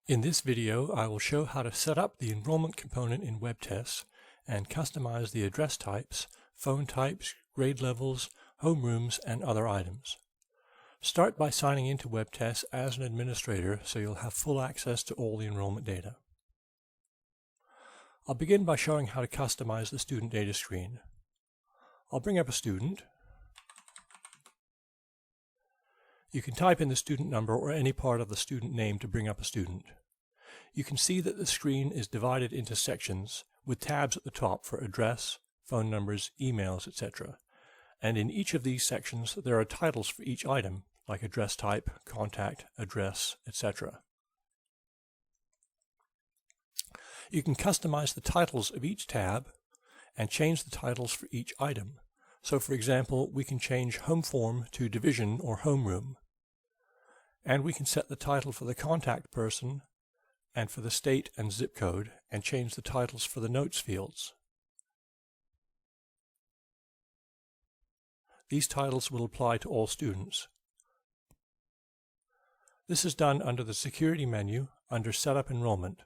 In this video, I will show how to set up the enrollment component in WebTest and customize the address types, phone types, grade levels, homerooms, and other items. Start by signing into WebTest as an administrator so you'll have full access to all the enrollment data. I'll begin by showing how to customize the student data screen. I'll bring up a student. You can type in the student number or any part of the student name to bring up a student. You can see that the screen is divided into sections with tabs at the top for address, phone numbers, emails, etc. And in each of these sections there are titles for each item, like address type, contact, address, etc. You can customize the titles of each tab and change the titles for each item. So for example, we can change home form to division or homeroom. And we can set the title for the contact person and for the state and zip code and change the titles for the notes fields. These titles will apply to all students. This is done under the Security menu under Setup Enrollment.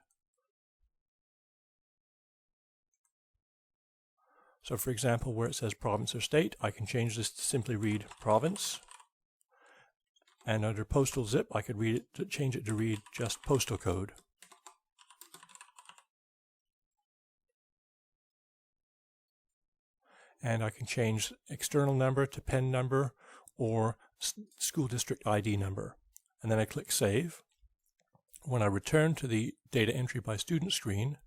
So for example, where it says province or state, I can change this to simply read province. And under postal zip, I could change it to read just postal code. And I can change external number to PIN number or school district ID number. And then I click Save. When I return to the Data Entry by Student screen,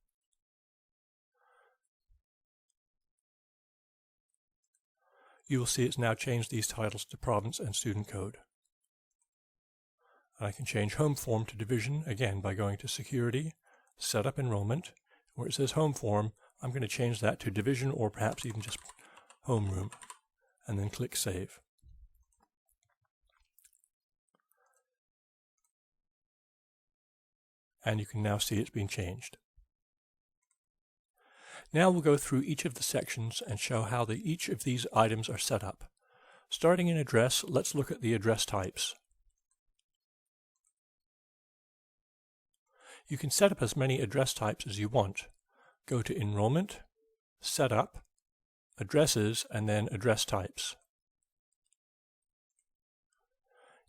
you will see it's now changed these titles to province and student code. I can change home form to division, again by going to Security, Setup Enrollment. Where it says home form, I'm going to change that to division or perhaps even just homeroom, and then click Save. And you can now see it's been changed. Now we'll go through each of the sections and show how each of these items are set up. Starting in address, let's look at the address types. You can set up as many address types as you want. Go to Enrollment, Setup, Addresses, and then Address Types.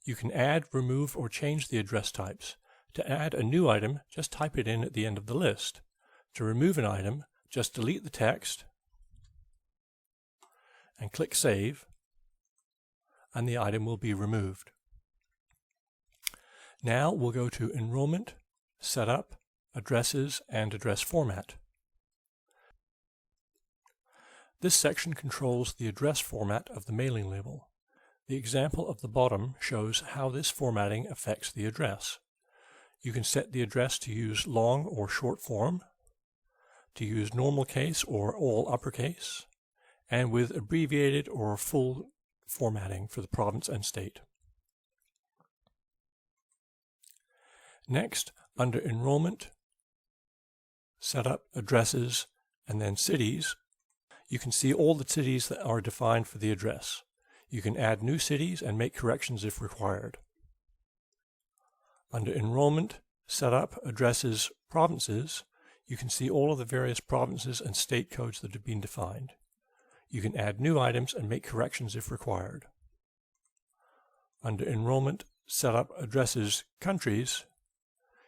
You can add, remove, or change the address types. To add a new item, just type it in at the end of the list. To remove an item, just delete the text and click Save, and the item will be removed. Now we'll go to Enrollment, Setup, Addresses, and Address Format. This section controls the address format of the mailing label. The example at the bottom shows how this formatting affects the address. You can set the address to use long or short form, to use normal case or all uppercase, and with abbreviated or full formatting for the province and state. Next, under Enrollment, Setup, Addresses, and then Cities, you can see all the cities that are defined for the address. You can add new cities and make corrections if required. Under Enrollment, Setup, Addresses, Provinces, you can see all of the various provinces and state codes that have been defined. You can add new items and make corrections if required. Under Enrollment, Setup, Addresses, Countries,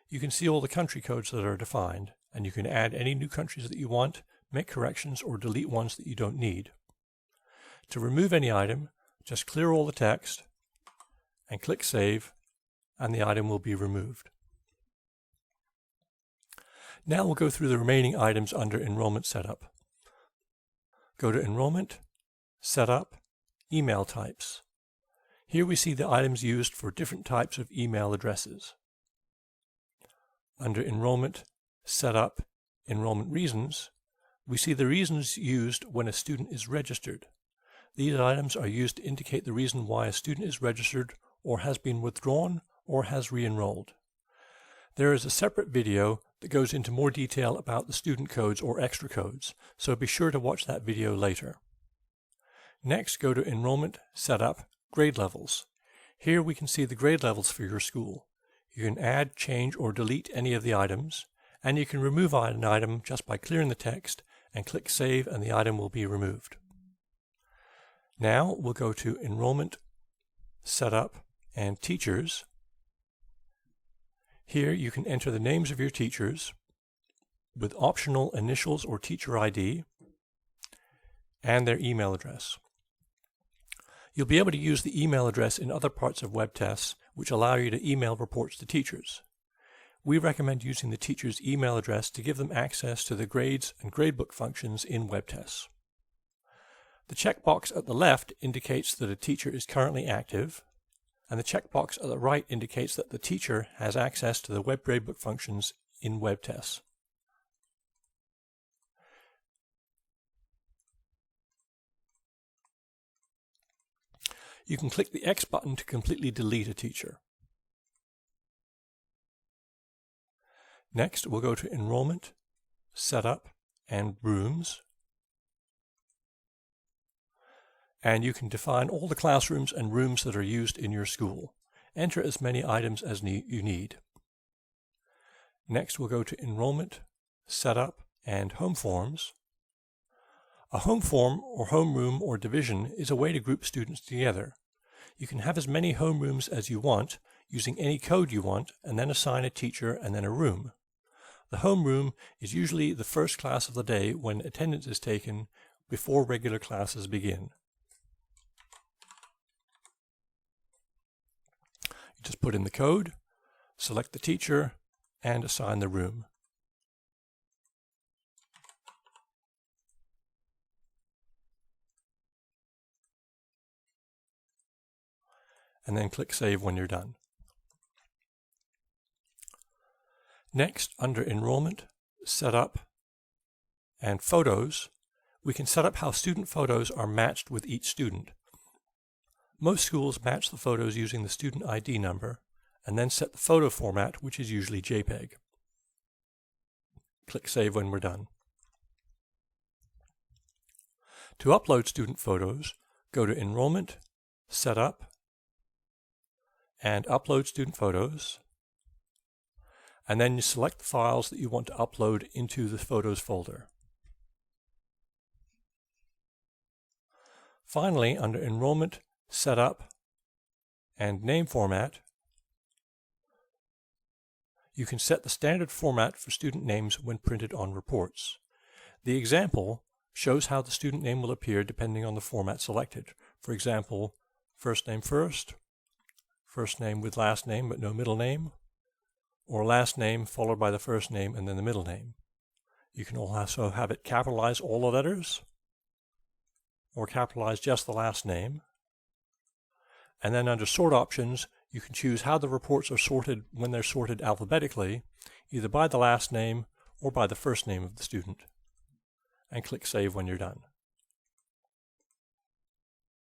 you can see all the country codes that are defined, and you can add any new countries that you want, make corrections, or delete ones that you don't need. To remove any item, just clear all the text and click Save, and the item will be removed. Now we'll go through the remaining items under Enrollment Setup. Go to Enrollment, Setup, Email Types. Here we see the items used for different types of email addresses. Under Enrollment, Setup, Enrollment Reasons, we see the reasons used when a student is registered. These items are used to indicate the reason why a student is registered or has been withdrawn or has re-enrolled. There is a separate video that goes into more detail about the student codes or extra codes, so be sure to watch that video later. Next, go to Enrollment, Setup, Grade Levels. Here we can see the grade levels for your school. You can add, change, or delete any of the items, and you can remove an item just by clearing the text and click Save, and the item will be removed. Now we'll go to Enrollment, Setup, and Teachers. Here you can enter the names of your teachers with optional initials or teacher ID and their email address. You'll be able to use the email address in other parts of WebTests, which allow you to email reports to teachers. We recommend using the teacher's email address to give them access to the grades and gradebook functions in WebTests. The checkbox at the left indicates that a teacher is currently active, and the checkbox at the right indicates that the teacher has access to the web gradebook functions in WebTests. You can click the X button to completely delete a teacher. Next, we'll go to Enrollment, Setup, and Rooms. And you can define all the classrooms and rooms that are used in your school. Enter as many items as you need. Next, we'll go to Enrollment, Setup, and Home Forms. A home form or homeroom or division is a way to group students together. You can have as many homerooms as you want, using any code you want, and then assign a teacher and then a room. The homeroom is usually the first class of the day when attendance is taken before regular classes begin. You just put in the code, select the teacher, and assign the room. And then click Save when you're done. Next, under Enrollment, Setup, and Photos, we can set up how student photos are matched with each student. Most schools match the photos using the student ID number, and then set the photo format, which is usually JPEG. Click Save when we're done. To upload student photos, go to Enrollment, Setup, and Upload Student Photos, and then you select the files that you want to upload into the Photos folder. Finally, under Enrollment, Setup, and Name Format, you can set the standard format for student names when printed on reports. The example shows how the student name will appear depending on the format selected. For example, first name first, first name with last name but no middle name, or last name followed by the first name and then the middle name. You can also have it capitalize all the letters, or capitalize just the last name. And then under Sort Options, you can choose how the reports are sorted when they're sorted alphabetically, either by the last name or by the first name of the student. And click Save when you're done.